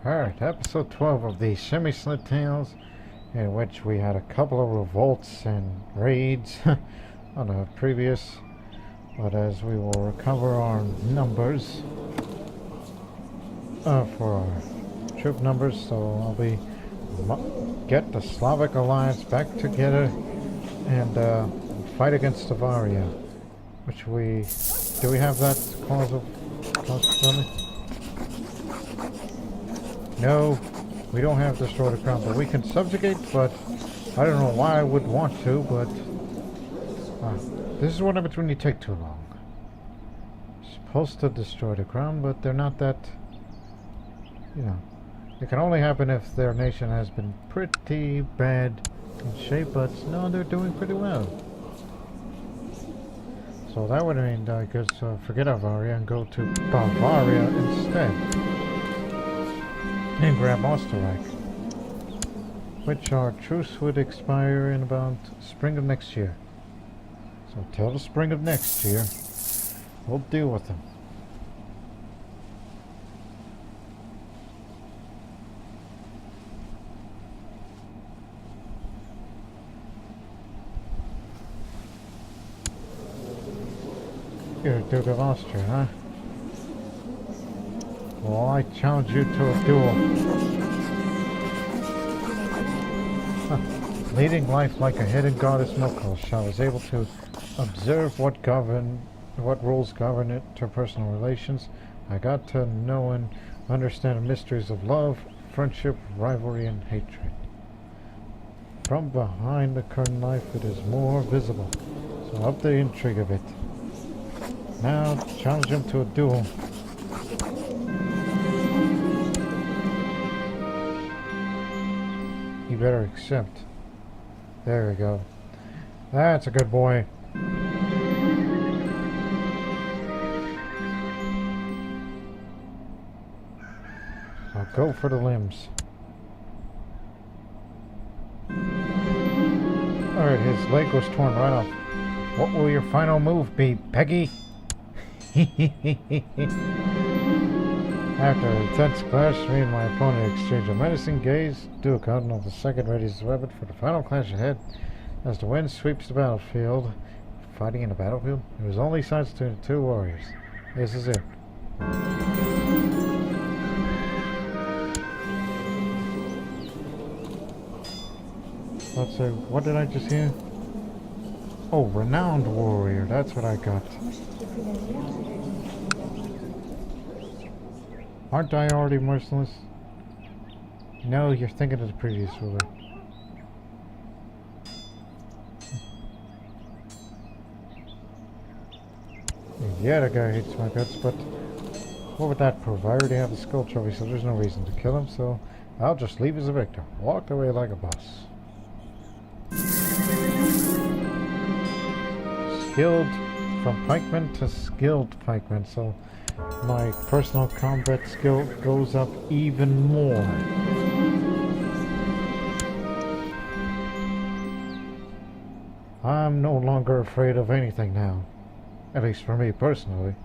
Alright, episode 12 of the Premyslid Tales, in which we had a couple of revolts and raids on a previous, but as we will recover our numbers for our troop numbers, so I'll be get the Slavic alliance back together and fight against Avaria, which do we have that cause of possibility? No, we don't have Destroy the Crown, but we can subjugate, but I don't know why I would want to, but this is what happens when you take too long. Supposed to destroy the crown, but they're not that, it can only happen if their nation has been pretty bad in shape, but no, they're doing pretty well. So that would mean I guess forget Avaria and go to Bavaria instead. And grab Austria, which our truce would expire in about spring of next year. So till the spring of next year, we'll deal with them. You're Duke of Austria, huh? Well, I challenge you to a duel. Leading life like a hidden goddess Milkos, I was able to observe what rules govern interpersonal relations. I got to know and understand the mysteries of love, friendship, rivalry, and hatred. From behind the curtain life, it is more visible. So up the intrigue of it. Now, challenge him to a duel. You better accept. There we go. That's a good boy. I'll go for the limbs. Alright, his leg was torn right off. What will your final move be, Peggy? After a intense clash, me and my opponent exchanged a menacing gaze. Duke, out of the second, readies his weapon for the final clash ahead. As the wind sweeps the battlefield, fighting in the battlefield, it was only signs between the two warriors. This is it. Let's see, what did I just hear? Oh, renowned warrior, that's what I got. Aren't I already merciless? No, you're thinking of the previous ruler. Yeah, that guy hates my guts, but what would that prove? I already have the skull trophy, so there's no reason to kill him, so I'll just leave as a victor. Walk away like a boss. Skilled from pikeman to skilled pikeman, so my personal combat skill goes up even more. I'm no longer afraid of anything now. At least for me personally.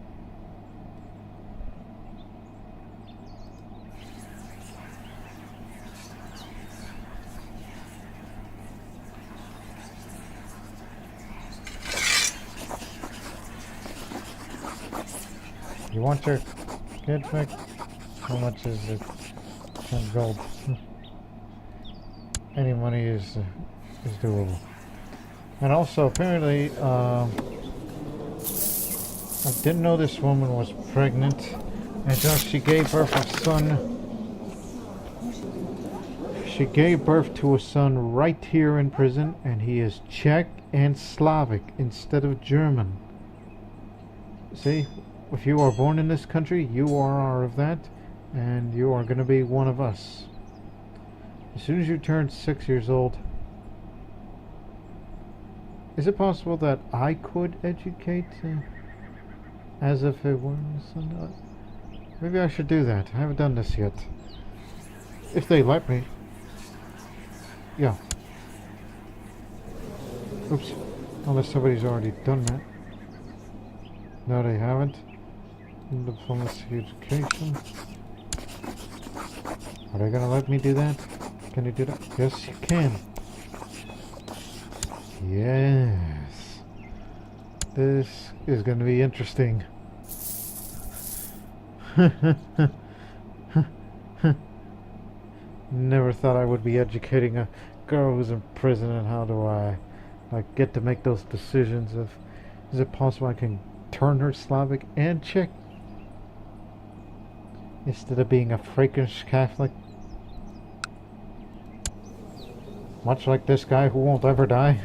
You want your kid back? How much is it? 10 gold. Any money is doable. And also, apparently, I didn't know this woman was pregnant until she gave birth to a son. She gave birth to a son right here in prison, and he is Czech and Slavic instead of German. See? If you are born in this country, you are of that, and you are going to be one of us. As soon as you turn 6 years old, is it possible that I could educate as if it were my son? Maybe I should do that. I haven't done this yet. If they let me. Yeah. Oops. Unless somebody's already done that. No, they haven't. Diplomacy education. Are they gonna let me do that? Can you do that? Yes, you can. Yes. This is gonna be interesting. Never thought I would be educating a girl who's in prison, and how do I get to make those decisions of, is it possible I can turn her Slavic and Czech instead of being a Frankish Catholic? Much like this guy who won't ever die.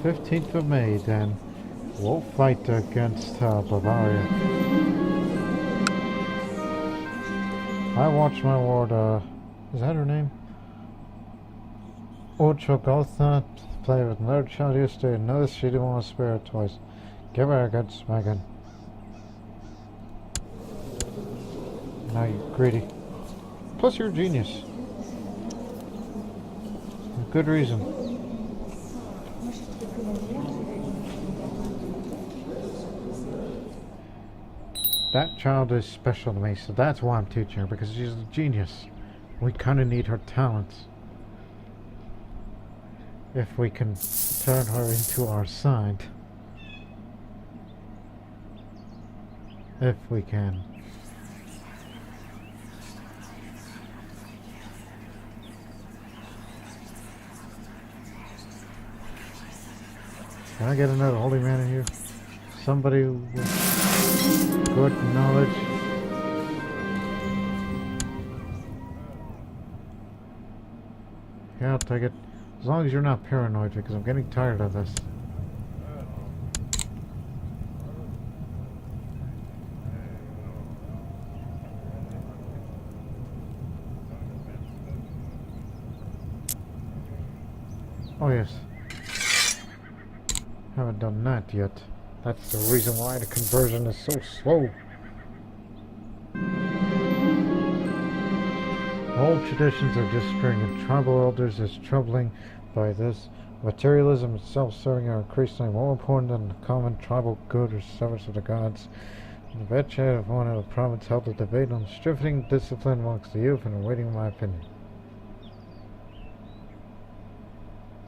May 15th, then we'll fight against Bavaria. I watched my ward, is that her name? Ocho Gotha play with another child yesterday and noticed she didn't want to spare it twice. Give her a good smacking. Now you greedy. Plus you're a genius. Good reason. That child is special to me, so that's why I'm teaching her, because she's a genius. We kind of need her talents. If we can turn her into our side. If we can. Can I get another holy man in here? Somebody with good knowledge. Yeah, I'll take it. As long as you're not paranoid, because I'm getting tired of this. Oh yes. Haven't done that yet. That's the reason why the conversion is so slow. Old traditions are disappearing, and tribal elders is troubling by this. Materialism and self-serving are increasingly more important than the common tribal good or service of the gods. The Vetchat of one of the province held a debate on strengthening discipline amongst the youth and awaiting my opinion.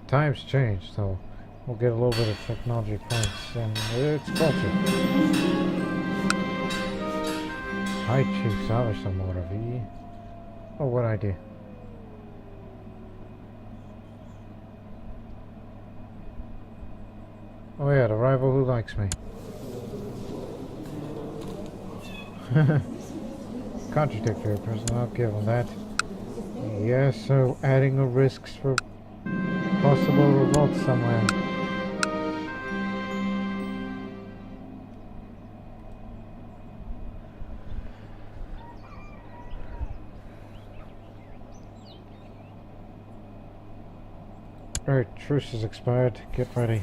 Times change, so we'll get a little bit of technology points, and it's culture. Hi, Chief Savisamoravi. Oh, what idea? Oh yeah, the rival who likes me. Contradictory person, I'll give him that. Yes, so adding a risks for possible revolt somewhere. Alright, truce is expired. Get ready.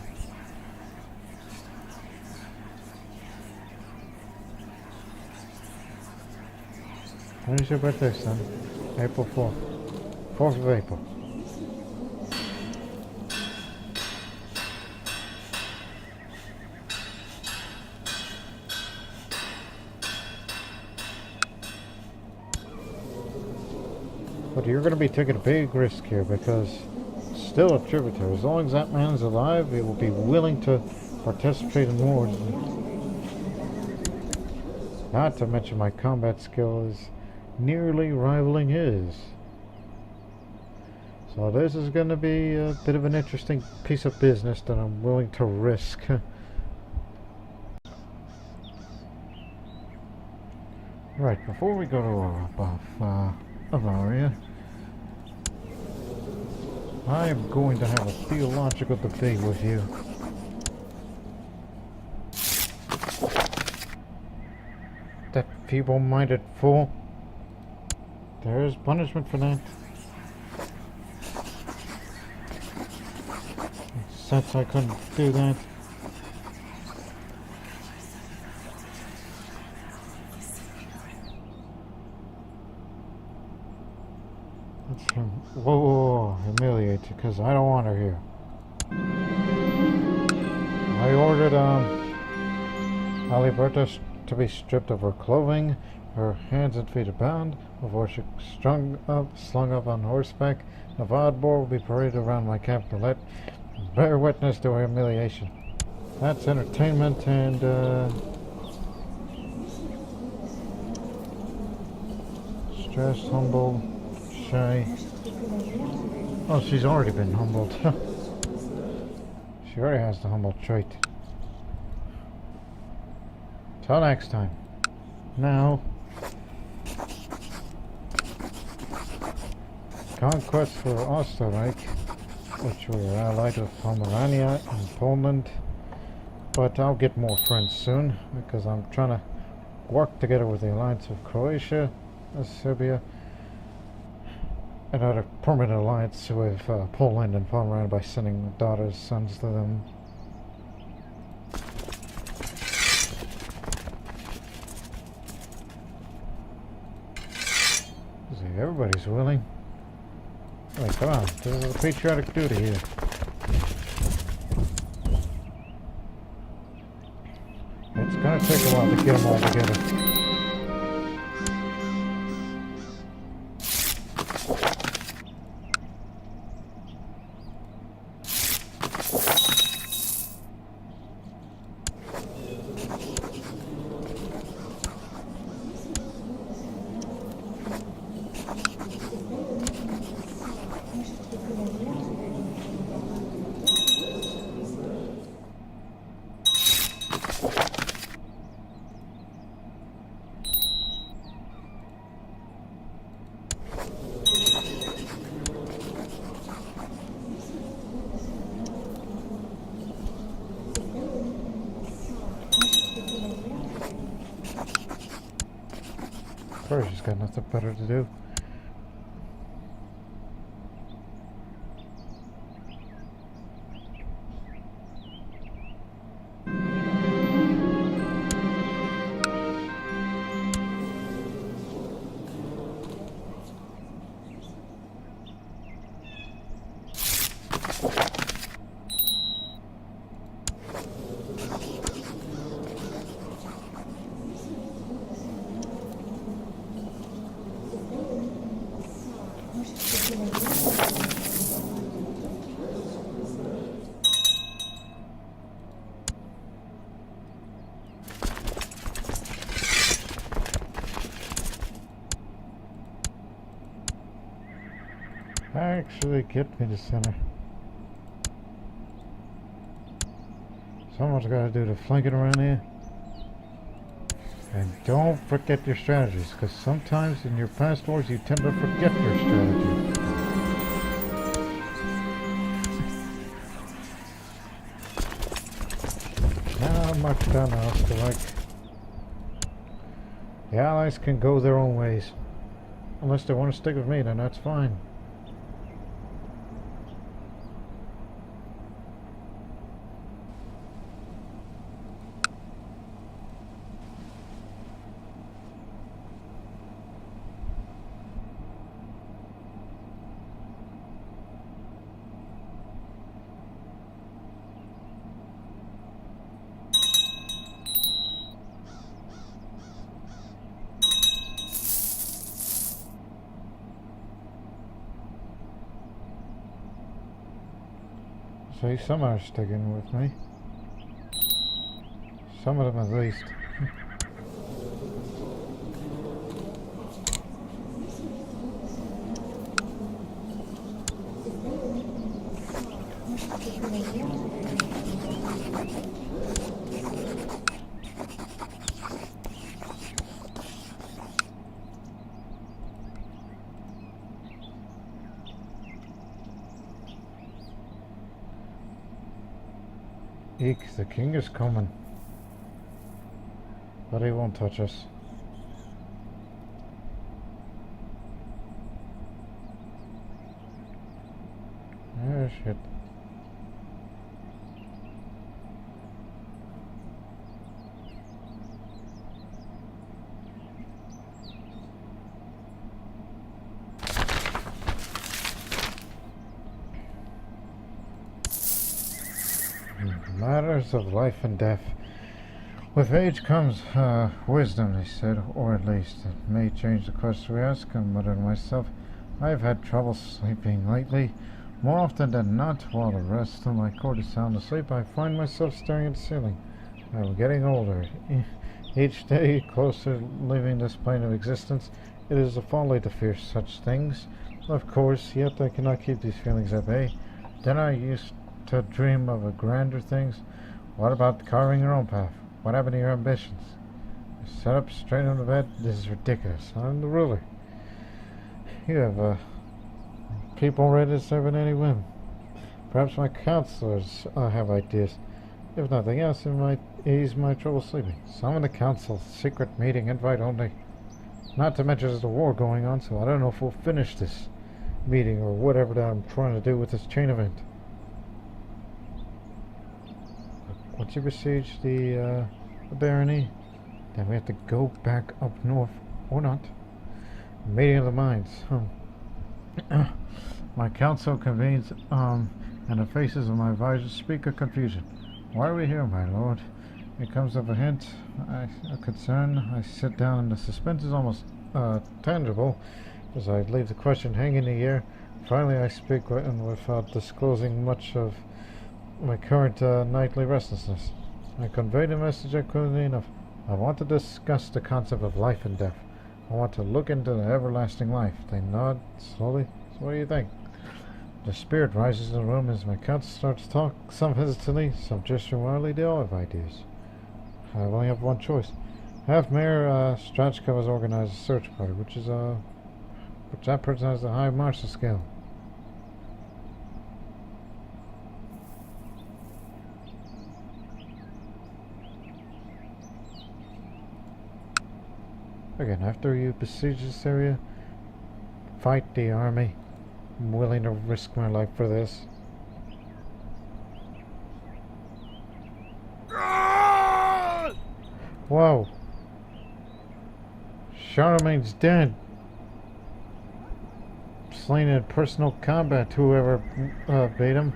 When is your birthday, son? April 4th. 4th of April. But you're going to be taking a big risk here, because still a tributary. As long as that man's alive, he will be willing to participate in wars. Not to mention my combat skill is nearly rivaling his. So this is going to be a bit of an interesting piece of business that I'm willing to risk. Right, before we go to Avaria, I am going to have a theological debate with you. That feeble-minded fool. There is punishment for that. sense I couldn't do that. Let's whoa, humiliate you, because I don't want her here. I ordered Aliberta to be stripped of her clothing, her hands and feet are bound, before she's slung up on horseback. A wild boar will be paraded around my camp to let bear witness to her humiliation. That's entertainment and stressed, humble, shy. Oh, she's already been humbled. She already has the humble trait. Till next time. Now, Conquest for Austria, which we are allied with Pomerania and Poland. But I'll get more friends soon, because I'm trying to work together with the alliance of Croatia, Serbia, another permanent alliance with Poland and Pomerania by sending daughters, sons to them. See, everybody's willing. Wait, come on, this is a patriotic duty here. It's gonna take a while to get them all together. Persia's got nothing better to do. Actually, get me to center. Someone's got to do the flanking around here. And don't forget your strategies, because sometimes in your past wars you tend to forget your strategy. Not much down the house to like. The Allies can go their own ways. Unless they want to stick with me, then that's fine. See, some are sticking with me. Some of them at least. Eek, the king is coming. But he won't touch us. Oh shit. matters of life and death. With age comes wisdom, they said, or at least it may change the question we ask. I muttered to myself. I've had trouble sleeping lately. More often than not, while the rest of my court is sound asleep, I find myself staring at the ceiling. I'm getting older. Each day closer to leaving this plane of existence. It is a folly to fear such things. Of course, yet I cannot keep these feelings at bay. Then I used to dream of a grander things. What about carving your own path? What happened to your ambitions? You sat up straight on the bed? This is ridiculous. I'm the ruler. You have people ready to serve at any whim. Perhaps my counselors have ideas. If nothing else, it might ease my trouble sleeping. Summon the council. Secret meeting. Invite only. Not to mention there's a war going on, so I don't know if we'll finish this meeting or whatever that I'm trying to do with this chain event. Once you besiege the barony, then we have to go back up north, or not. Meeting of the minds. My council convenes, and the faces of my advisors speak of confusion. Why are we here, my lord? It comes of a hint, a concern. I sit down, and the suspense is almost tangible, as I leave the question hanging in the air. Finally, I speak without disclosing much of my current nightly restlessness. I convey the message clearly enough. I want to discuss the concept of life and death. I want to look into the everlasting life. They nod slowly. So what do you think? The spirit rises in the room as my counsel starts to talk, some hesitantly, some gesturing wildly. They all have ideas. I only have one choice. Have Mayor Strachkov has organized a search party, which that person has a high martial skill. Again, after you besiege this area, fight the army. I'm willing to risk my life for this. Whoa. Charlemagne's dead. Slain in personal combat, whoever beat him.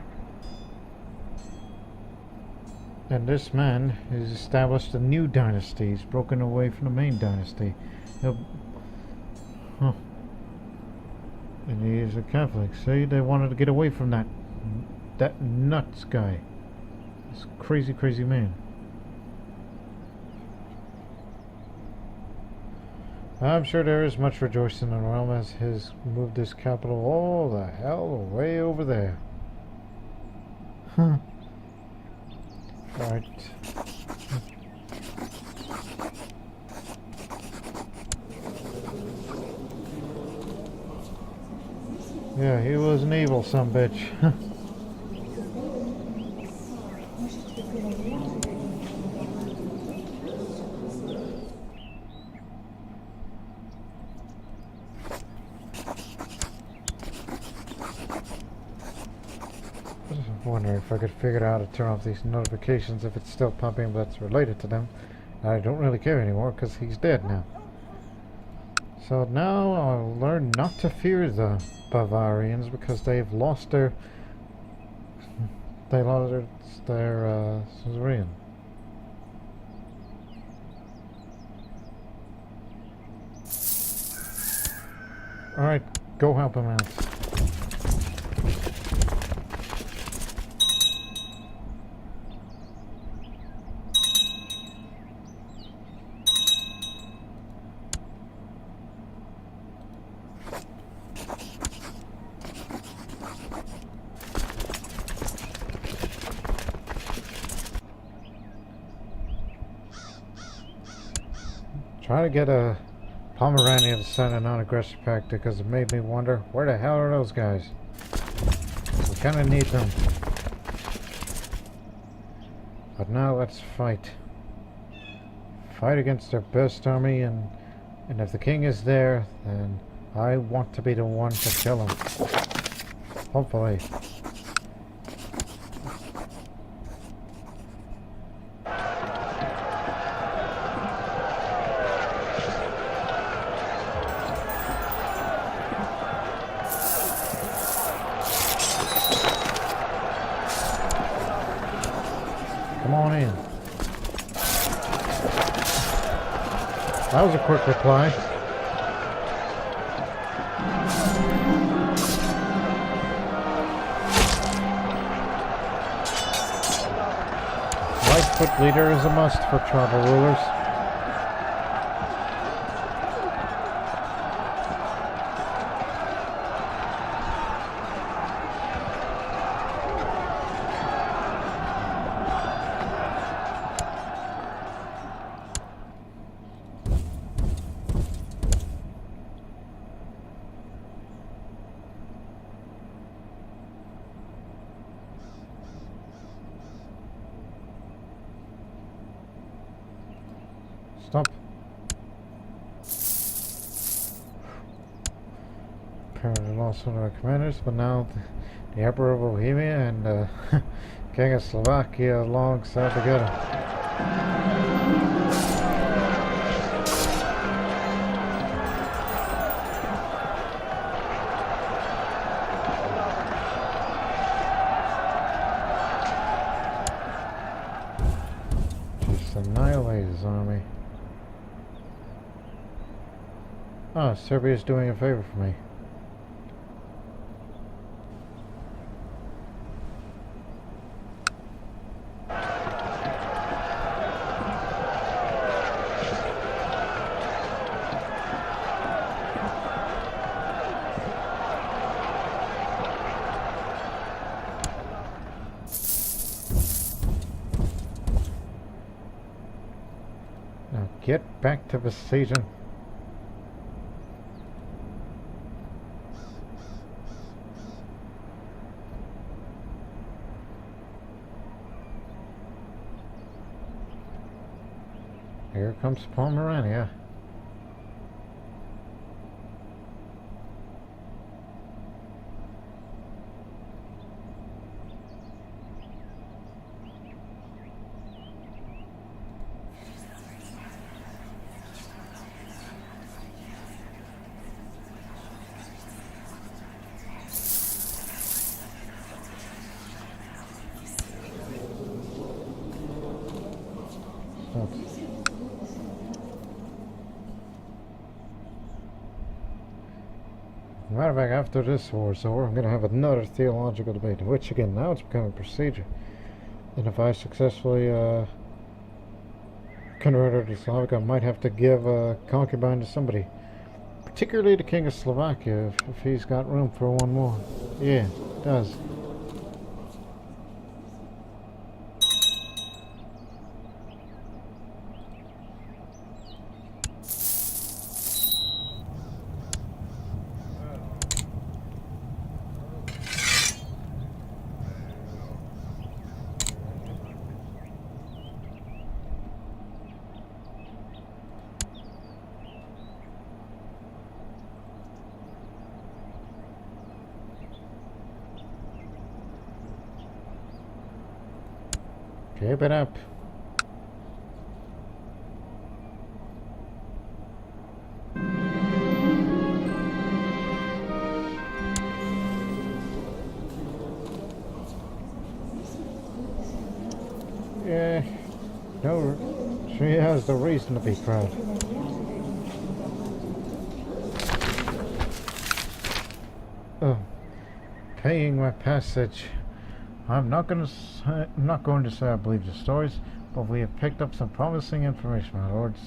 And this man has established a new dynasty. He's broken away from the main dynasty. And he is a Catholic. See, they wanted to get away from that nuts guy. This crazy, crazy man. I'm sure there is much rejoicing in the realm as he's moved his capital all the hell way over there. Huh. Right. Yeah, he was an evil sumbitch. I was wondering if I could figure out how to turn off these notifications if it's still pumping, but it's related to them. I don't really care anymore because he's dead now. So now I'll learn not to fear the Bavarians because they've lost their suzerain. Alright, go help him out. Trying to get a Pomeranian to sign a non-aggression pact because it made me wonder, where the hell are those guys? We kind of need them. But now let's fight. Fight against their best army, and if the king is there, then I want to be the one to kill him. Hopefully. Come on in. That was a quick reply. Lightfoot leader is a must for tribal rulers. Stop. Apparently lost one of our commanders, but now the Emperor of Bohemia and King of Slovakia alongside together. Just annihilate his army. Ah, Serbia's doing a favor for me. Now get back to besieging. Here comes Pomerania. Matter of fact, after this war's over, I'm going to have another theological debate, which again, now it's becoming procedure. And if I successfully convert her to Slavic, I might have to give a concubine to somebody. Particularly the King of Slovakia, if he's got room for one more. Yeah, it does. Keep it up. Yeah, no, she has the reason to be proud. Oh, paying my passage. I'm not going to say I believe the stories, but we have picked up some promising information, my lords,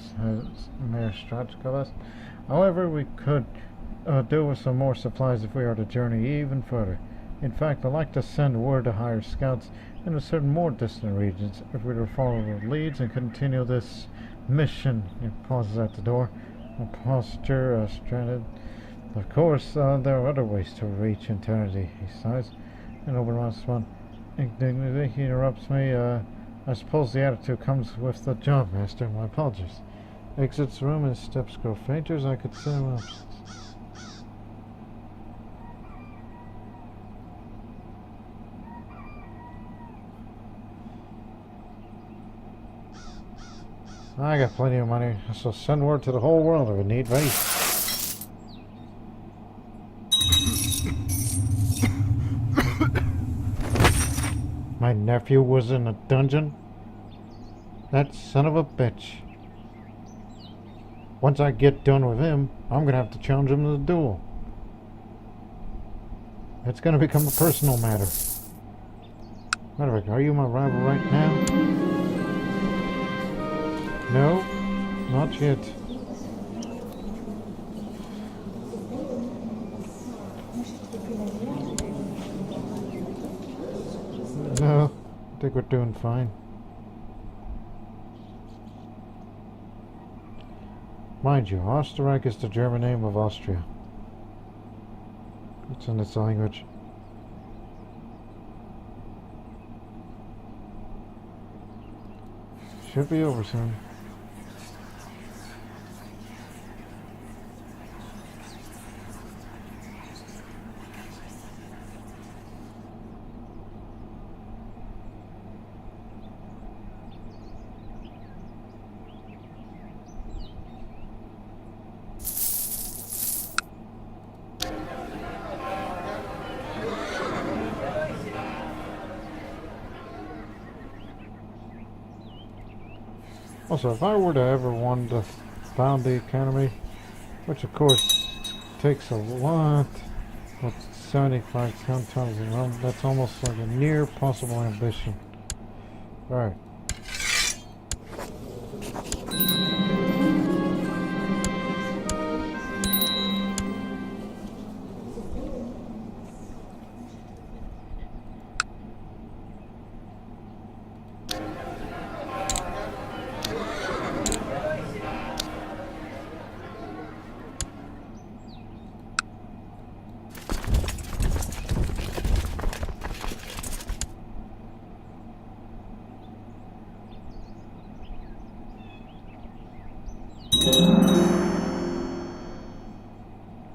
Mayor Strachkovas. However, we could do with some more supplies if we are to journey even further. In fact, I'd like to send word to hire scouts into certain more distant regions if we were to follow the leads and continue this mission. He pauses at the door. A posture stranded. Of course, there are other ways to reach eternity, he sighs. And Obermann's one. Indignantly, he interrupts me. I suppose the attitude comes with the job, Master. My apologies. Exits the room and steps grow fainter as I could say him up. I got plenty of money, so send word to the whole world if we need me. My nephew was in a dungeon? That son of a bitch. Once I get done with him, I'm gonna have to challenge him to the duel. It's gonna become a personal matter. Matter of fact, are you my rival right now? No, not yet. No, I think we're doing fine. Mind you, Österreich is the German name of Austria. It's in its language. Should be over soon. Also, if I were to ever want to found the academy, which of course takes a lot, with 75 times in Rome, that's almost like a near possible ambition. Alright.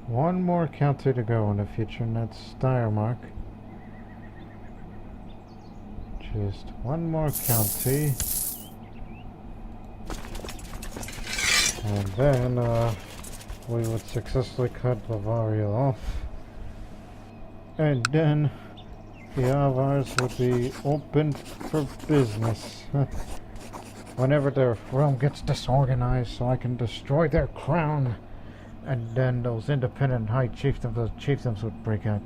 One more county to go in the future, and that's Steiermark. Just one more county. And then we would successfully cut Bavaria off. And then the Avars would be open for business. Whenever their realm gets disorganized, so I can destroy their crown. And then those independent high chieftains, those chieftains would break out.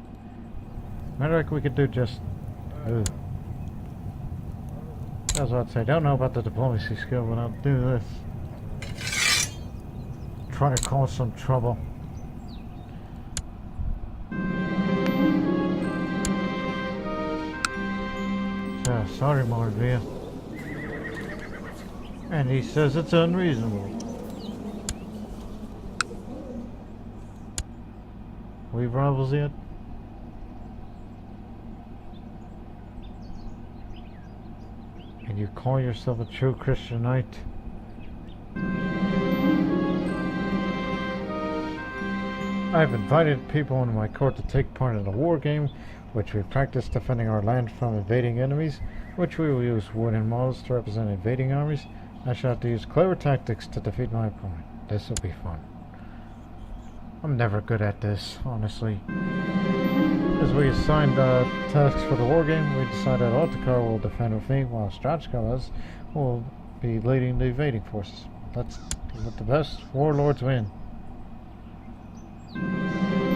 Matter like we could do just... That's what I'd say. Don't know about the diplomacy skill, but I'll do this. Try to cause some trouble. So, sorry, Marvia. And he says it's unreasonable. We rivals yet? And you call yourself a true Christian knight? I've invited people into my court to take part in a war game, which we practice defending our land from invading enemies, which we will use wooden models to represent invading armies. I shall have to use clever tactics to defeat my opponent. This will be fun. I'm never good at this, honestly. As we assigned tasks for the war game, we decided Ottokar will defend with me, while Strachkovas will be leading the invading forces. Let's let the best warlords win.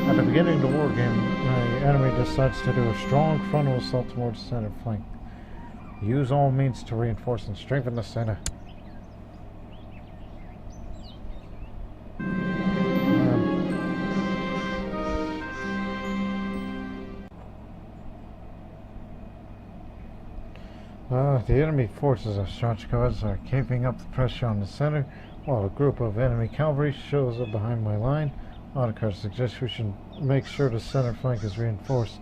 At the beginning of the war game, the enemy decides to do a strong frontal assault towards the center flank. Use all means to reinforce and strengthen the center. The enemy forces of Strachkovas are keeping up the pressure on the center, while a group of enemy cavalry shows up behind my line. Ottokar suggests we should make sure the center flank is reinforced.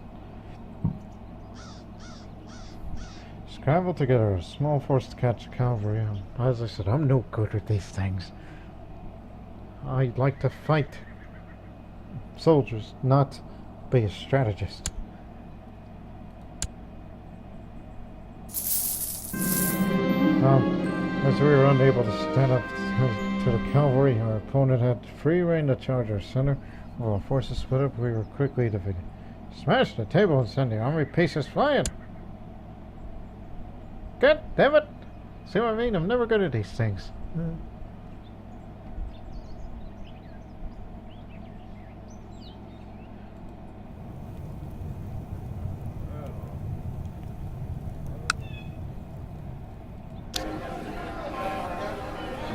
Scramble together a small force to catch the cavalry. As I said, I'm no good with these things. I like to fight soldiers, not be a strategist. As we were unable to stand up to the cavalry, our opponent had free rein to charge our center. While our forces split up, we were quickly defeated. Smash the table and send the army pieces flying! God damn it! See what I mean? I'm never good at these things.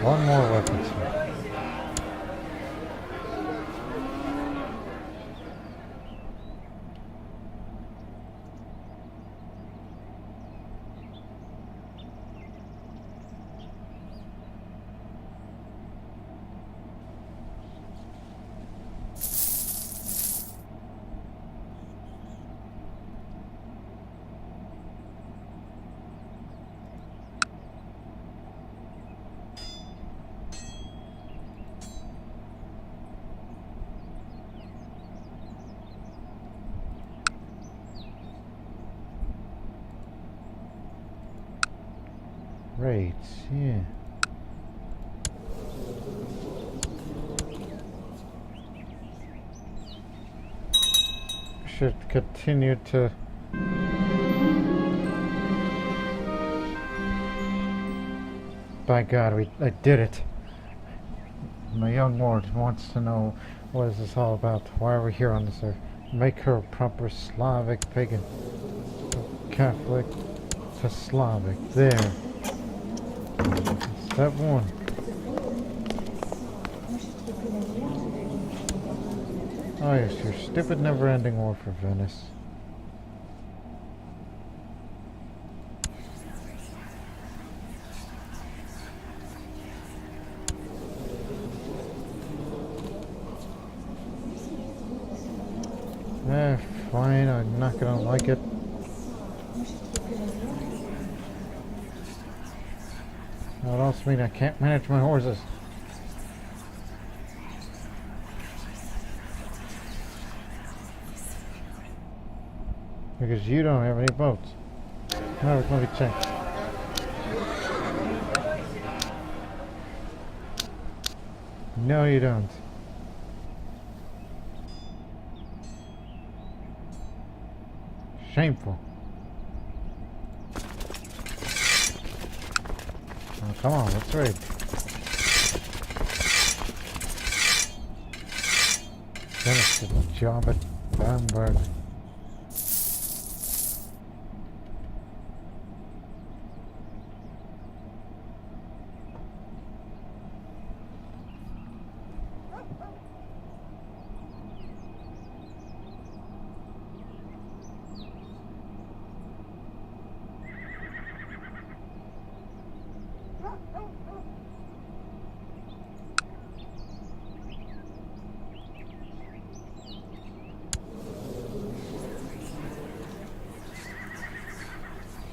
One more weapon, sir. Right, yeah. Should continue to... By God, I did it. My young lord wants to know what is this all about. Why are we here on this earth? Make her a proper Slavic pagan. Catholic to Slavic. There. Step one. Oh yes, your stupid never-ending war for Venice. Fine, I'm not gonna like it. That also means I can't manage my horses. Because you don't have any boats. Now let me check. No, you don't. Shameful. Oh, come on, let's raid. Finish the job at Bamberg.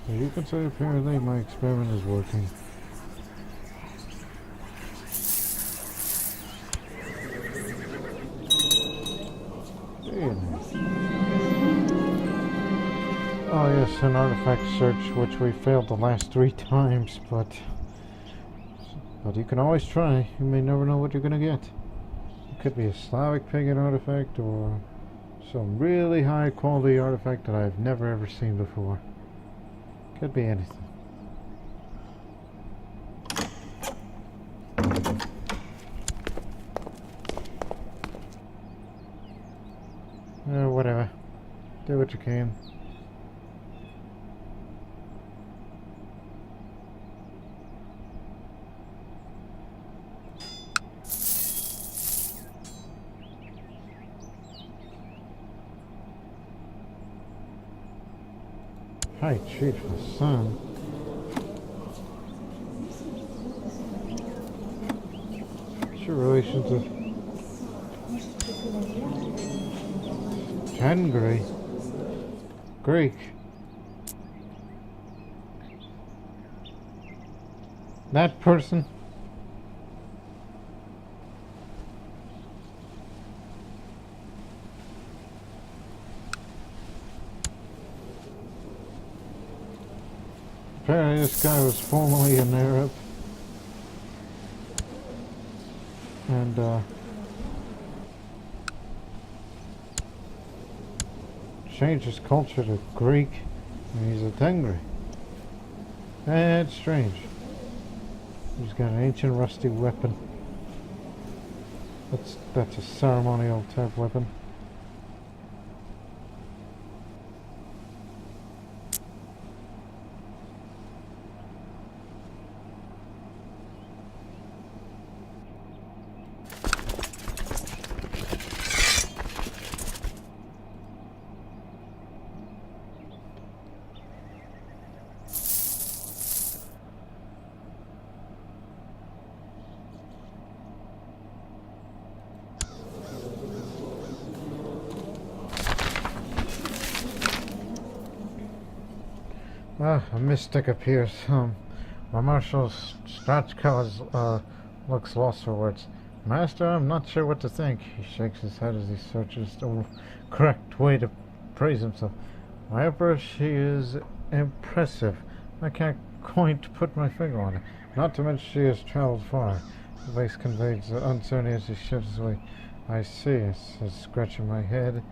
You can say apparently my experiment is working. Oh yes, an artifact search which we failed the last 3 times, but you can always try. You may never know what you're gonna get. It could be a Slavic pagan artifact or some really high quality artifact that I've never ever seen before. Could be anything. Whatever. Do what you can. Hi, Chief, the sun. What's your relation to Hungary? Greek. That person? Apparently this guy was formerly an Arab. And, changed his culture to Greek, and he's a Tengri. That's strange. He's got an ancient rusty weapon. That's a ceremonial type weapon. A mystic appears. My Marshal Strachka looks lost for words. Master, I'm not sure what to think. He shakes his head as he searches the correct way to praise himself. My Emperor, she is impressive. I can't quite put my finger on it. Not to mention she has traveled far. The voice conveys uncertainty as he shifts away. I see, says, scratching my head.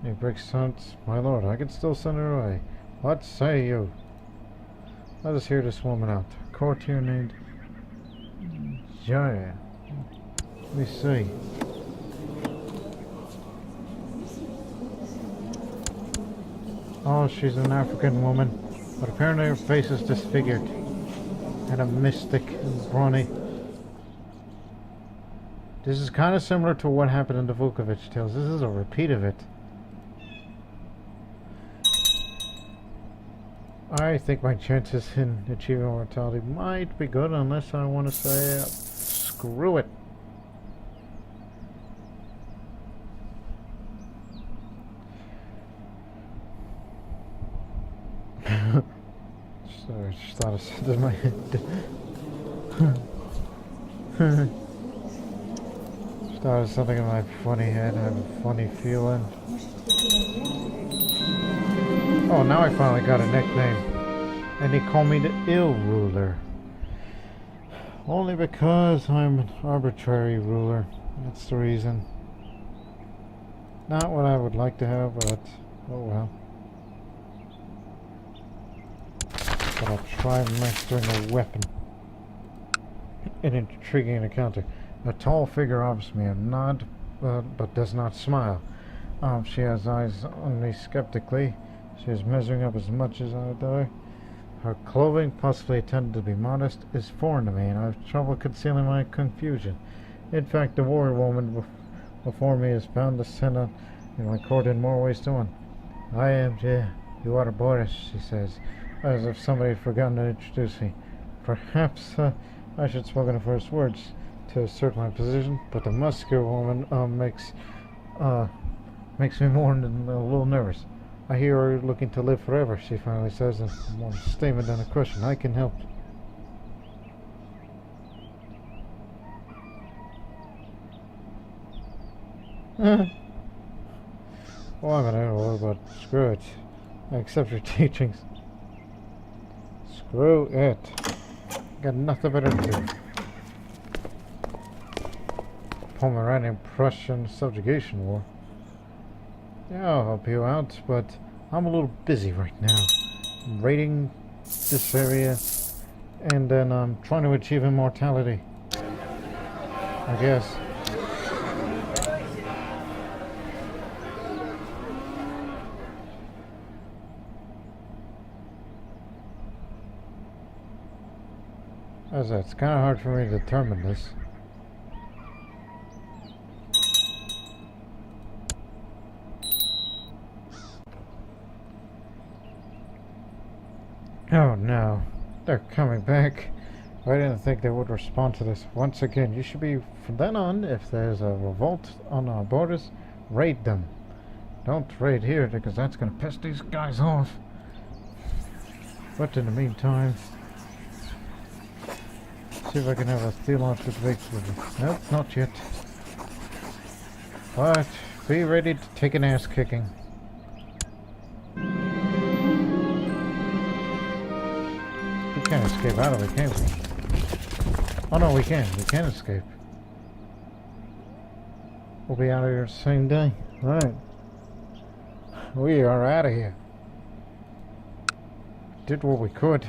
He breaks silence. My lord, I can still send her away. What say you? Let us hear this woman out. A courtier named Jaya. Let me see. Oh, she's an African woman, but apparently her face is disfigured. And a mystic and brawny. This is kind of similar to what happened in the Vukovic tales. This is a repeat of it. I think my chances in achieving immortality might be good, unless I want to say, screw it. Sorry, I just thought of something in my head. Just thought of something in my funny head. I have a funny feeling. Oh, now I finally got a nickname. And they call me the Ill Ruler. Only because I'm an arbitrary ruler. That's the reason. Not what I would like to have, but oh well. But I'll try mastering a weapon. An intriguing encounter. A tall figure offers me a nod, but does not smile. She has eyes on me skeptically. She is measuring up as much as I do. Her clothing, possibly intended to be modest, is foreign to me, and I have trouble concealing my confusion. In fact, the warrior woman before me is bound to send in my court in more ways than one. I am Jay. You are Boris, she says, as if somebody had forgotten to introduce me. Perhaps I should have spoken the first words to assert my position, but the muscular woman makes me more than a little nervous. I hear her looking to live forever, she finally says, in more statement than a question. I can help. Well, I'm an animal, but screw it. I accept your teachings. Screw it. Got nothing better to do. Pomeranian Prussian subjugation war. Yeah, I'll help you out, but I'm a little busy right now. I'm raiding this area, and then I'm trying to achieve immortality. I guess. As that, it's kind of hard for me to determine this. Oh no, they're coming back. I didn't think they would respond to this. Once again, you should be, from then on, if there's a revolt on our borders, raid them. Don't raid here, because that's going to piss these guys off. But in the meantime, see if I can have a theological debate with them. Nope, not yet. But be ready to take an ass kicking. We can't escape out of it, can we? Oh no, we can. We can escape. We'll be out of here the same day. Right. We are out of here. Did what we could.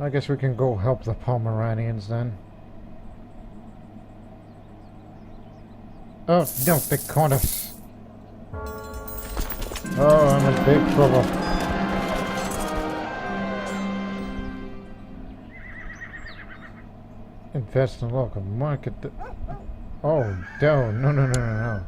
I guess we can go help the Pomeranians then. Oh, no, they caught us. Oh, I'm in big trouble. Invest in the local market. Oh, no, no, no, no, no, no.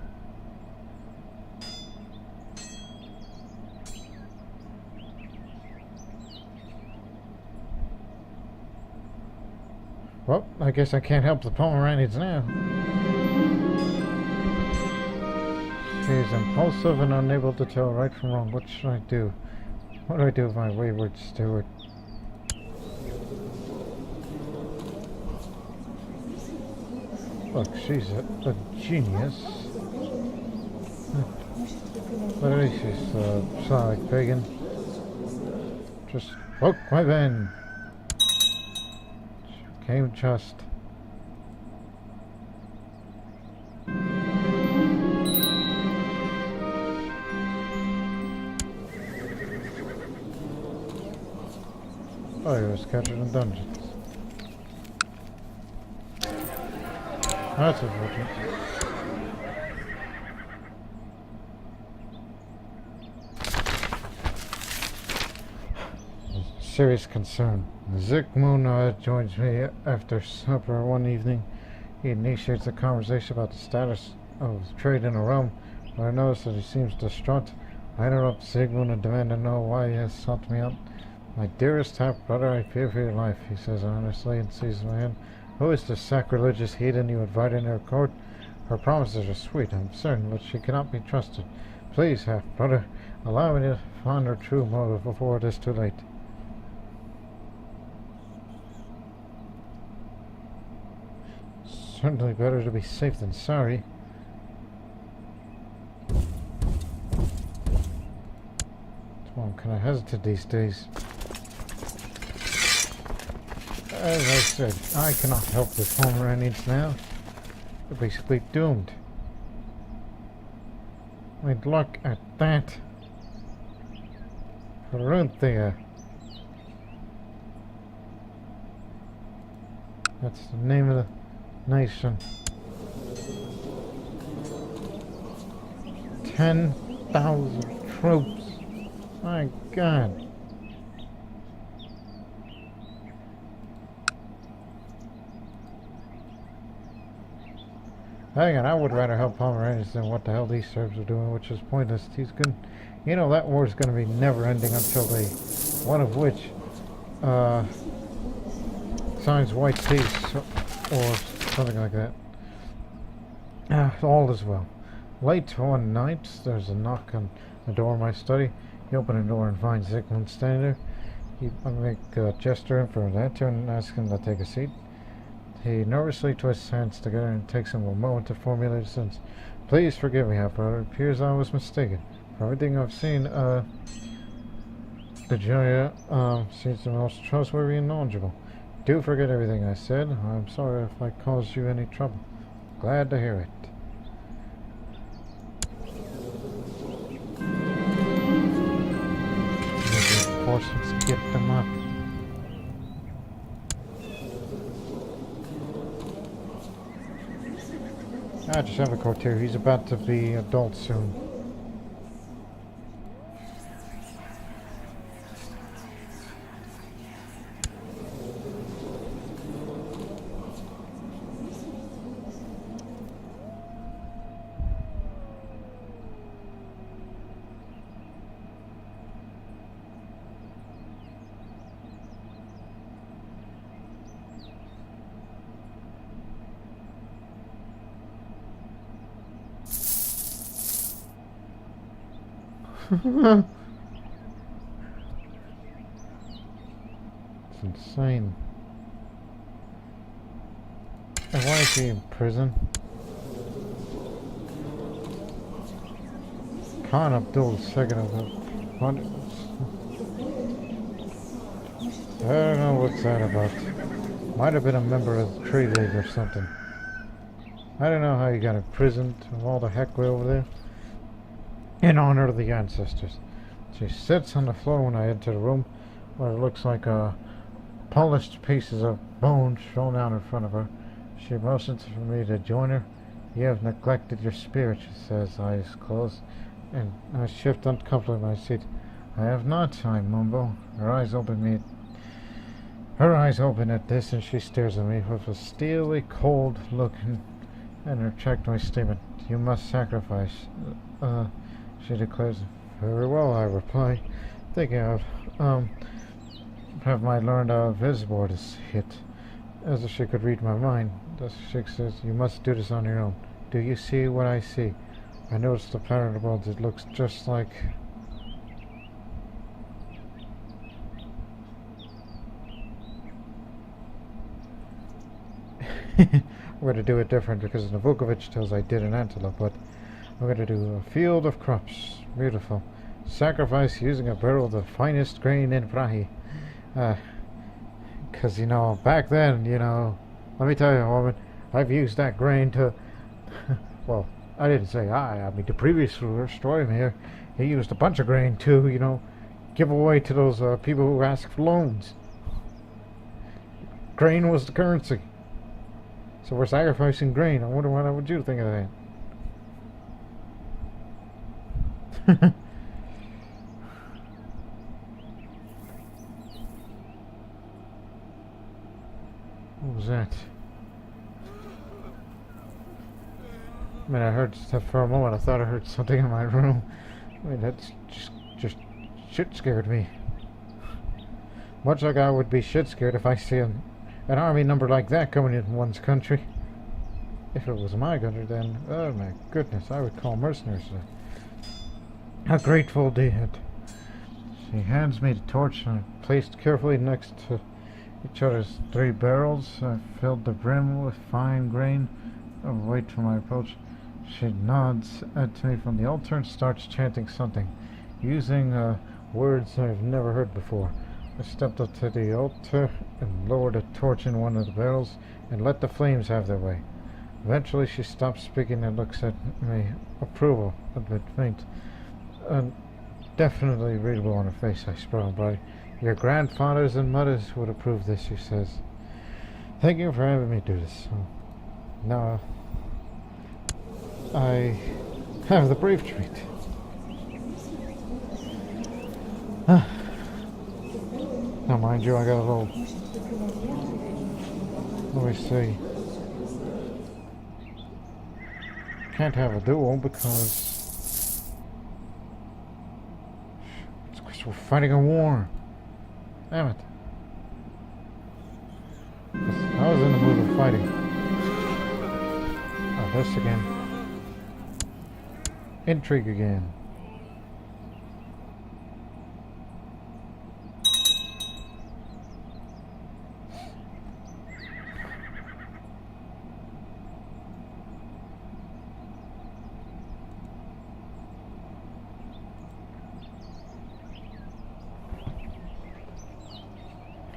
Well, I guess I can't help the Pomeranians now. She's impulsive and unable to tell right from wrong. What should I do? What do I do with my wayward steward? Look, she's a genius. But at least she's a Slavic pagan. Just look, my then. She came just. Oh, he was captured in dungeons. That's unfortunate. Serious concern. Zygmunt joins me after supper one evening. He initiates a conversation about the status of trade in the realm, but I notice that he seems distraught. I interrupt Zygmunt and demand to know why he has sought me out. My dearest half-brother, I fear for your life, he says earnestly and seizes my hand. Who is this sacrilegious heathen you invite into her court? Her promises are sweet, I'm certain, but she cannot be trusted. Please, half-brother, allow me to find her true motive before it is too late. Certainly better to be safe than sorry. Well, can I hesitate these days? As I said, I cannot help the Pomeranians now. They're basically doomed. I mean, look at that. Carinthia. That's the name of the nation. 10,000 troops. My God. Hang on, I would rather help Pomeranians than what the hell these Serbs are doing, which is pointless. He's good. You know, that war is going to be never ending until they, one of which, signs white peace or something like that. All is well. Late one night, there's a knock on the door of my study. You open the door and find Zygmunt standing there. I make a gesture for him to enter and ask him to take a seat. He nervously twists his hands together and takes him a moment to formulate a sentence. Please forgive me, half-brother. It appears I was mistaken. For everything I've seen, the Jaya seems the most trustworthy and knowledgeable. Do forget everything I said. I'm sorry if I caused you any trouble. Glad to hear it. Reinforcements, get them up. I just have a courtier. He's about to be adult soon. It's insane. And why is he in prison? Khan Abdul II of the... What? I don't know what's that about. Might have been a member of the Trade League or something. I don't know how he got imprisoned of all the heck way over there. In honor of the ancestors. She sits on the floor when I enter the room, where it looks like a polished pieces of bone thrown down in front of her. She motions for me to join her. You have neglected your spirit, she says, eyes closed, and I shift uncomfortably in my seat. I have not, I mumble. Her eyes open at this, and she stares at me with a steely, cold look and retract my statement. You must sacrifice. She declares. Very well, I reply, thinking of, have I learned how visible it is hit, as if she could read my mind. Thus she says, you must do this on your own. Do you see what I see? I notice the pattern of bones. It looks just like... I'm going to do it different because Navukovich tells I did an antelope, but I'm going to do a field of crops. Beautiful. Sacrifice using a barrel of the finest grain in Prahi. Because, you know, back then, you know, let me tell you, woman, I've used that grain to... well, I didn't say I mean, the previous ruler, Stormir, he used a bunch of grain to, you know, give away to those people who ask for loans. Grain was the currency. So we're sacrificing grain. I wonder what would you think of that? What was that? I mean, I heard stuff for a moment. I thought I heard something in my room. I mean, that's just shit scared me. Much like I would be shit scared if I see an army number like that coming in one's country. If it was my country, then, oh my goodness, I would call mercenaries a grateful deed. She hands me the torch and I placed carefully next to each other's 3 barrels. I filled the brim with fine grain. I wait for my approach. She nods to me from the altar and starts chanting something, using words I've never heard before. I stepped up to the altar and lowered a torch in one of the barrels and let the flames have their way. Eventually she stops speaking and looks at me. Approval, a bit faint, and definitely readable on her face. I sprung by. Your grandfathers and mothers would approve this, she says. Thank you for having me do this. Now I have the brief treat. Now mind you, I got a little... let me see. Can't have a duel because we're fighting a war. Damn it. I was in the mood of fighting. Oh, this again. Intrigue again.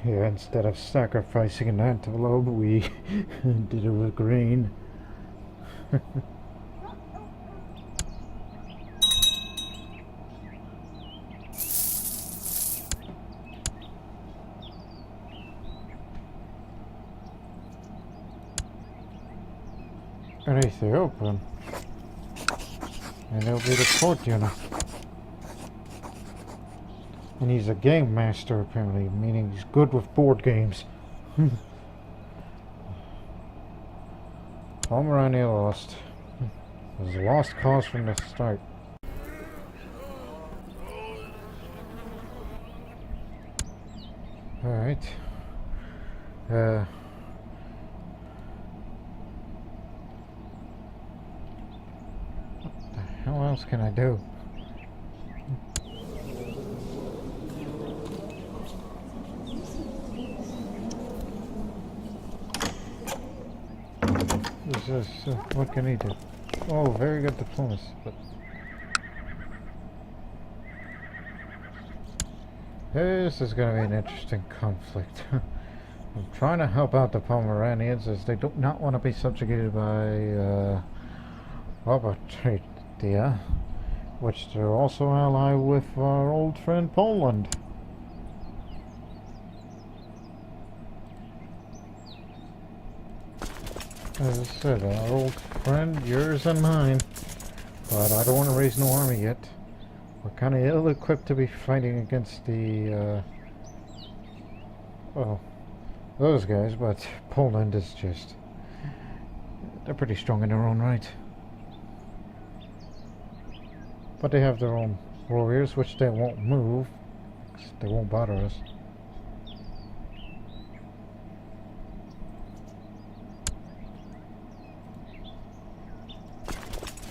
Yeah, instead of sacrificing an antelope, we did it with grain. And if they open, and it'll be the court, you know. And he's a game master, apparently, meaning he's good with board games. Pomerania lost. It was a lost cause from the start. Alright. What the hell else can I do? What can he do? Oh, very good diplomacy, but... this is going to be an interesting conflict. I'm trying to help out the Pomeranians as they do not want to be subjugated by Bavaria, which they're also allied with our old friend Poland. As I said, our old friend, yours and mine. But I don't want to raise no army yet. We're kind of ill-equipped to be fighting against the, well, those guys, but Poland is just... they're pretty strong in their own right. But they have their own warriors, which they won't move. They won't bother us.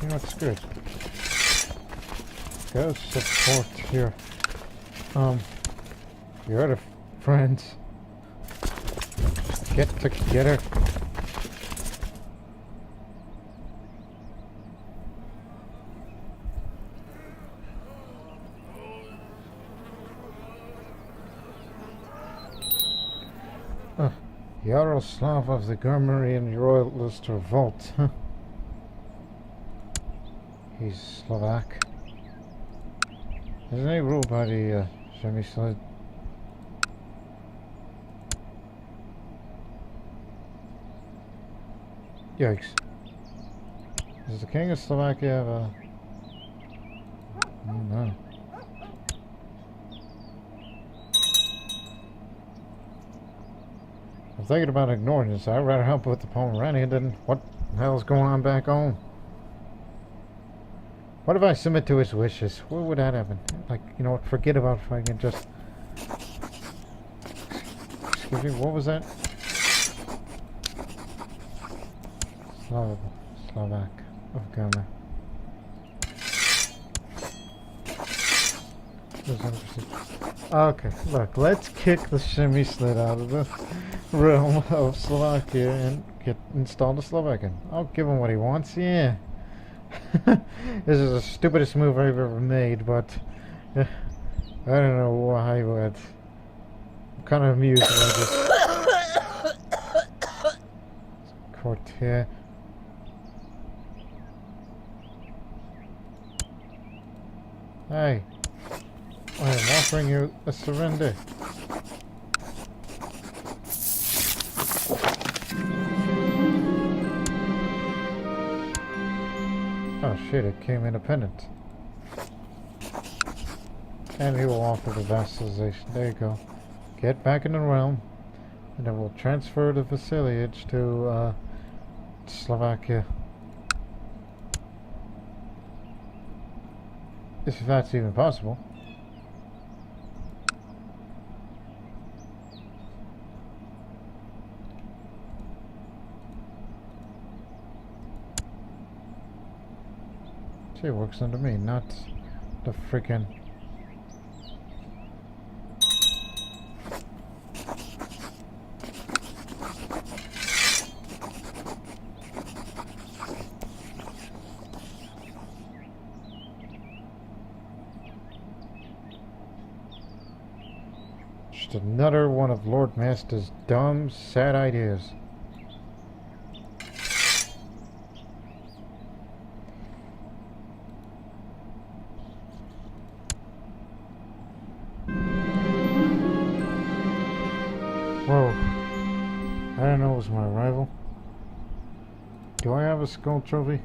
You know, it's good. Go support your other friends. Get together. Yaroslav of the Gurmarian Royalist Revolt. He's Slovak. Isn't he ruled by the Premyslid? Yikes. Does the King of Slovakia have a... oh no. I'm thinking about ignoring this. I'd rather help with the Pomeranian than what the hell's going on back home. What if I submit to his wishes? What would that happen? Like, you know what, forget about fighting, just... excuse me, what was that? Slovak of Gama. Okay, look, let's kick the Premyslid out of the realm of Slovakia and install the Slovakian. I'll give him what he wants, yeah. This is the stupidest move I've ever made, but I don't know why, but I'm kind of amused by this. Court here. Hey, I am offering you a surrender. Oh shit, it came independent. And he will offer the vassalization. There you go. Get back in the realm, and then we'll transfer the vassalage to Slovakia. If that's even possible. It works under me, not the freaking... just another one of Lord Master's dumb, sad ideas. Whoa, I didn't know it was my rival. Do I have a skull trophy?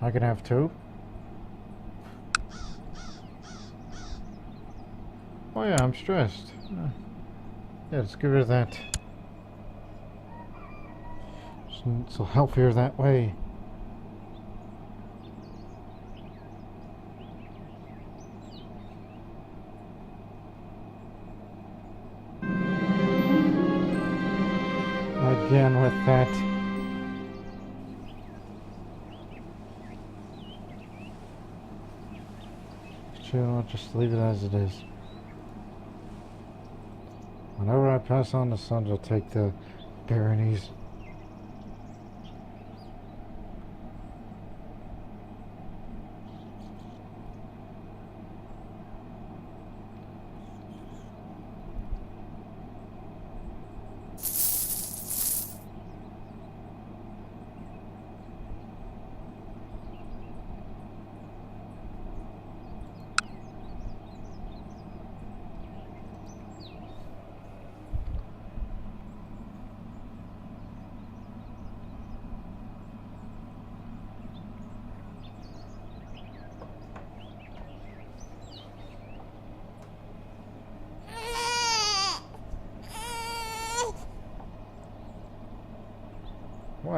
I can have two? Oh yeah, I'm stressed. Yeah, let's get rid of that. It's so healthier that way. Again with that. You know what, just leave it as it is. Whenever I pass on the sons, I'll take the baronies.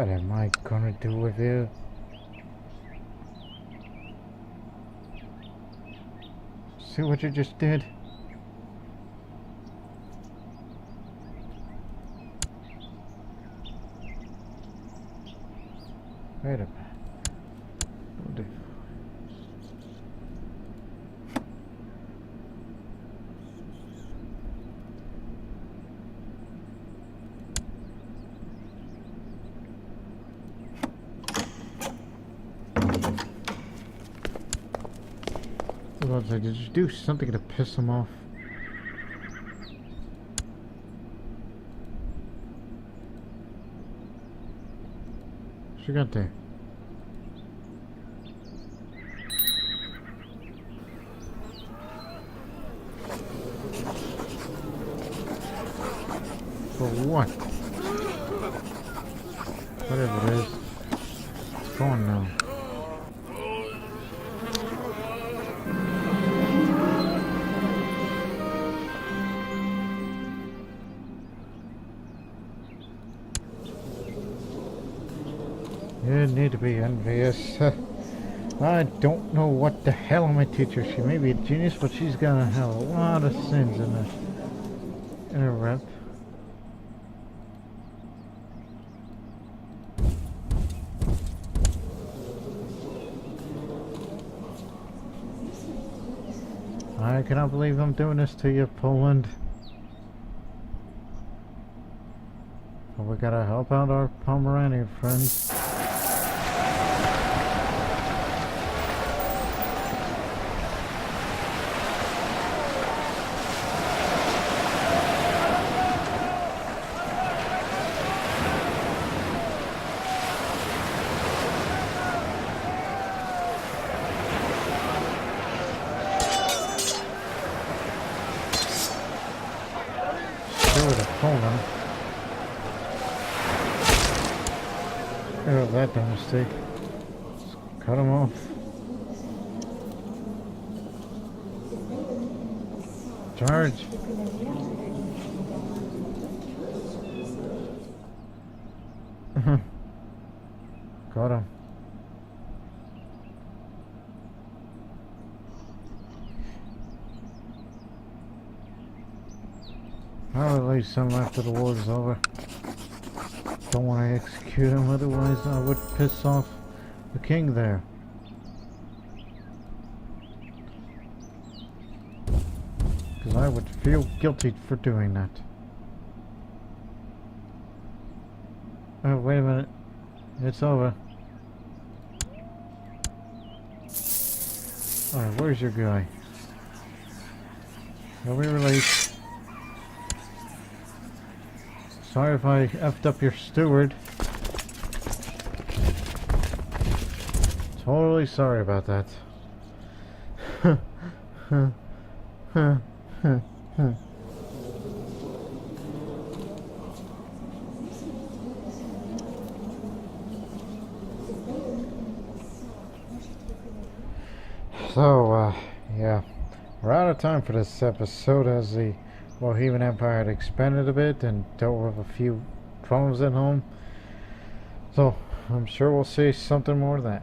What am I gonna do with you? See what you just did? Wait a minute. What the- Did you do something to piss him off? What you got there? For what? Whatever it is. It's gone now. You need to be envious. I don't know what the hell my teacher. She may be a genius, but she's got a hell of a lot of sins in her rep. I cannot believe I'm doing this to you, Poland. But we gotta help out our Pomeranian friends. Oh, that dumb mistake. Just cut him off. Charge. Got him. I'll release him after the war's over. Don't want to execute him, otherwise I would piss off the king there. Because I would feel guilty for doing that. Oh, wait a minute. It's over. Alright, where's your guy? He'll be released. Sorry if I effed up your steward. Totally sorry about that. So, yeah. We're out of time for this episode as the Bohemian Empire had expanded a bit and dealt with a few problems at home. So, I'm sure we'll see something more of that.